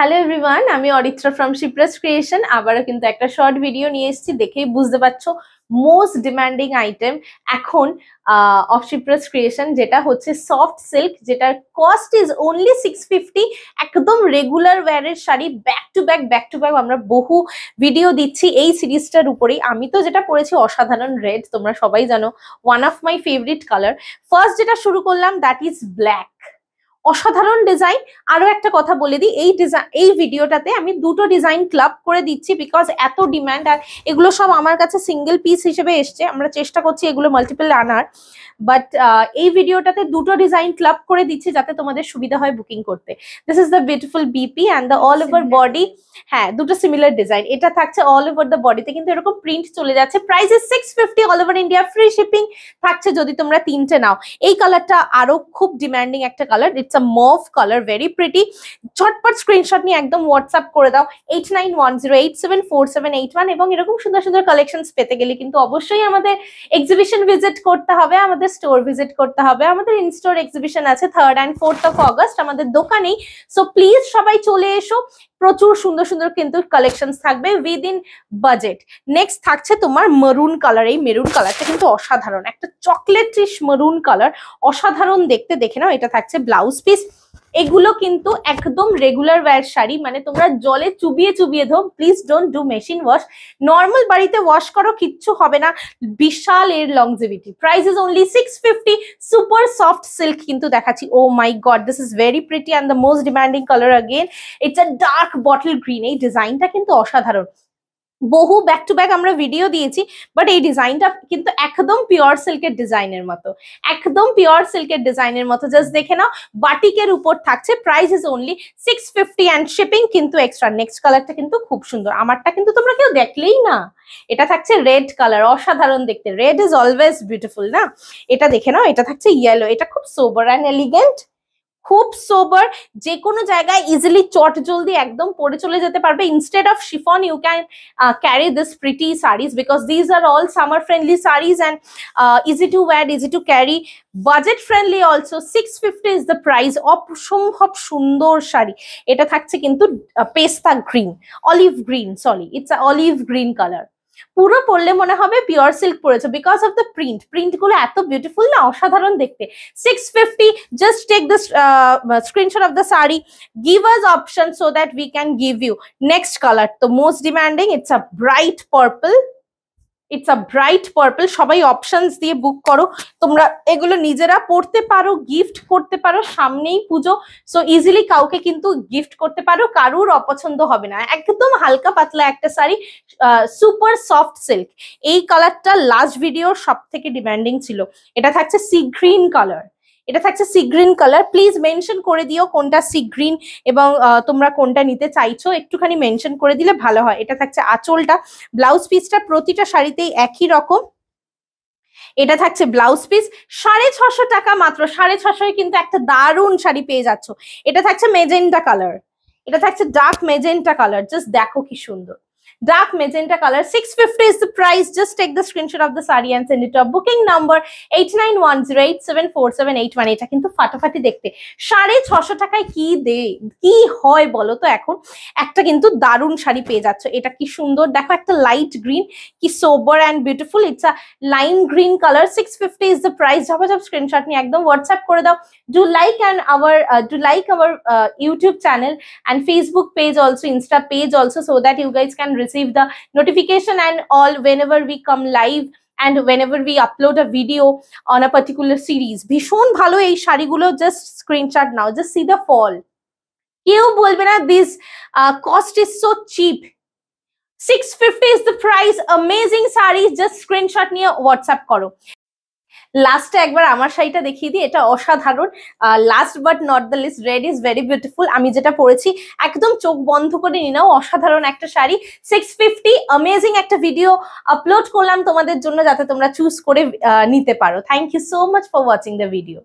Hello everyone, আমি Aritra from Shipra's creation. আবারও কিন্তু একটা শর্ট ভিডিও নিয়ে এসেছি, দেখেই বুঝতে পারছো মোস্ট ডিমান্ডিং আইটেম এখন অফ শিপ্রাস ক্রিয়েশন, যেটা হচ্ছে সফট সিল্ক, যেটার কস্ট ইজ অনলি 650। একদম রেগুলার ওয়্যারের শাড়ি, ব্যাক টু ব্যাক আমরা বহু ভিডিও দিচ্ছি এই সিরিজটার উপরেই। আমি তো যেটা পরেছি অসাধারণ রেড, তোমরা সবাই জানো, one of my favourite colour. First যেটা শুরু করলাম দ্যাট ইজ ব্ল্যাক, অসাধারণ ডিজাইন। আরো একটা কথা বলে দিই, এই ভিডিওটাতে আমি দুটো ডিজাইন ক্লাব করে দিচ্ছি বিকজ এত ডিমান্ড, আর এগুলো সব আমার কাছে সিঙ্গেল পিস হিসেবে এসছে। আমরা চেষ্টা করছি এগুলো মাল্টিপল আনার, বাট এই ভিডিওটাতে দুটো ডিজাইন ক্লাব করে দিচ্ছি যাতে তোমাদের সুবিধা হয় বুকিং করতে। This is the beautiful BP and the all over body. হ্যাঁ, দুটো সিমিলার ডিজাইন। এটা থাকছে অল ওভার দ্য বডিতে, কিন্তু এরকম প্রিন্ট চলে যাচ্ছে। Price is 650 all over India, free shipping থাকছে যদি তোমরা তিনটে নাও। এই কালারটা আরো খুব ডিমান্ডিং একটা colour, it's a mauve colour, very pretty. ঝটপট স্ক্রিনশট নিয়ে একদম হোয়াটসঅ্যাপ করে দাও 8910874781। এবং এরকম সুন্দর সুন্দর কালেকশনস পেতে গেলে কিন্তু অবশ্যই আমাদের এক্সিবিশন ভিজিট করতে হবে, আমাদের স্টোর ভিজিট করতে হবে। আমাদের ইনস্টোর এক্সিবিশন আছে 3rd and 4th of August আমাদের দোকানেই। সো প্লিজ সবাই চলে এসো, প্রচুর সুন্দর সুন্দর কিন্তু কালেকশনস থাকবে উইদিন বাজেট। নেক্সট থাকছে তোমার মেরুন কালার। এই মেরুন কালারটা কিন্তু অসাধারণ, একটা চকলেটিশ মেরুন কালার, অসাধারণ দেখতে। দেখে নাও, এটা থাকছে ব্লাউজ পিস। এগুলো কিন্তু একদম রেগুলার ওয়্যার শাড়ি, মানে তোমরা জলে চুবিয়ে চুবিয়ে ধো, please don't do machine wash. Normal বাড়িতে ওয়াশ করো, কিচ্ছু হবে না। বিশাল এর longevity. Price is only 650। Super soft silk কিন্তু দেখাচ্ছি। Oh my god, this is very pretty and the most demanding colour again. It's a dark bottle green. এই ডিজাইনটা কিন্তু অসাধারণ, বহু ব্যাক টু ব্যাক আমরা ভিডিও দিয়েছি, বাট এই ডিজাইনটা কিন্তু একদম পিওর সিল্কের ডিজাইনের মতো, একদম পিওর সিল্কের ডিজাইনের মতো। জাস্ট দেখে নাও, বাটিকের উপর থাকছে। Price is only 650 and shipping কিন্তু এক্সট্রা। নেক্সট কালারটা কিন্তু খুব সুন্দর, আমারটা কিন্তু তোমরা কেউ দেখলেই না। এটা থাকছে রেড কালার, অসাধারণ দেখতে। রেড ইজ অলওয়েজ বিউটিফুল না? এটা দেখে নাও, এটা থাকছে ইয়েলো। এটা খুব সোবার অ্যান্ড এলিগেন্ট, খুব সোবার, যে কোনো জায়গায় ইজিলি চট জলদি একদম পরে চলে যেতে পারবে। Instead of chiffon you can carry this pretty saris because these are all summer friendly saris and easy to wear, easy to carry, budget friendly also. 650 is the price. অসম্ভব সুন্দর শাড়ি। এটা থাকছে কিন্তু pista green, olive green, sorry it's olive green colour. পুরো পরলে মনে হবে pure silk পরেছো বিকজ অফ দ্য প্রিন্ট গুলো এত বিউটিফুল না, অসাধারণ দেখতে। 650, just take the screenshot of the sari, give us option so that we can give you next color. The most demanding, it's a bright purple. It's a bright purple. সবাই options দিয়ে বুক করো, তোমরা এগুলো নিজেরা পড়তে পারো, গিফট করতে পারো, সামনেই পুজো, সো ইজিলি কাউকে কিন্তু গিফট করতে পারো, কারুর অপছন্দ হবে না। একদম হালকা পাতলা একটা শাড়ি, সুপার সফট সিল্ক। এই কালারটা লাস্ট ভিডিওর সব থেকে ডিমান্ডিং ছিল। এটা থাকছে সি গ্রিন কালার, এটা থাকছে sea green colour. Please mention করে দিও কোনটা সি গ্রিন এবং তোমরা কোনটা নিতে চাইছো, একটুখানি মেনশন করে দিলে ভালো হয়। এটা থাকছে আঁচলটা। ব্লাউজ পিসটা প্রতিটা শাড়িতেই একই রকম। এটা থাকছে ব্লাউজ পিস। 650 টাকা মাত্র, 650 কিন্তু একটা দারুণ শাড়ি পেয়ে যাচ্ছ। এটা থাকছে মেজেন্টা কালার, এটা থাকছে ডার্ক মেজেন্টা কালার। জাস্ট দেখো কি সুন্দর, dark magenta color. 650 is the price. Just take the screenshot of the saree and send it to our booking number 8910874781। এটা কিন্তু ফাটাফাটি দেখতে। 650 টাকায় কি হয় বলো তো? এখন একটা কিন্তু দারুণ শাড়ি পেয়ে যাচ্ছ। এটা কি সুন্দর দেখো, একটা লাইট গ্রিন, কি sober and beautiful. It's a lime green colour. 650 is the price। ঝপাঝপ স্ক্রিনশট নিয়ে একদম হোয়াটসঅ্যাপ করে দাও। Do like our YouTube channel and Facebook page also, Insta page also, so that you guys can receive the notification and all whenever we come live and whenever we upload a video on a particular series. ভীষণ ভালো এই শাড়িগুলো, just screenshot নাও, just see the fall. কেউ বলবে না this cost is so cheap। 650 is the price। amazing sarees, just screenshot নিয়ে WhatsApp করো। লাস্টে একবার আমার শাড়িটা দেখিয়ে দিই, এটা অসাধারণ। Last but not the least, red is very beautiful. আমি যেটা পরেছি একদম চোখ বন্ধ করে নিয়ে নাও, অসাধারণ একটা শাড়ি। 650, অ্যামেজিং একটা ভিডিও আপলোড করলাম তোমাদের জন্য যাতে তোমরা চুজ করে নিতে পারো। Thank you so much for watching the video.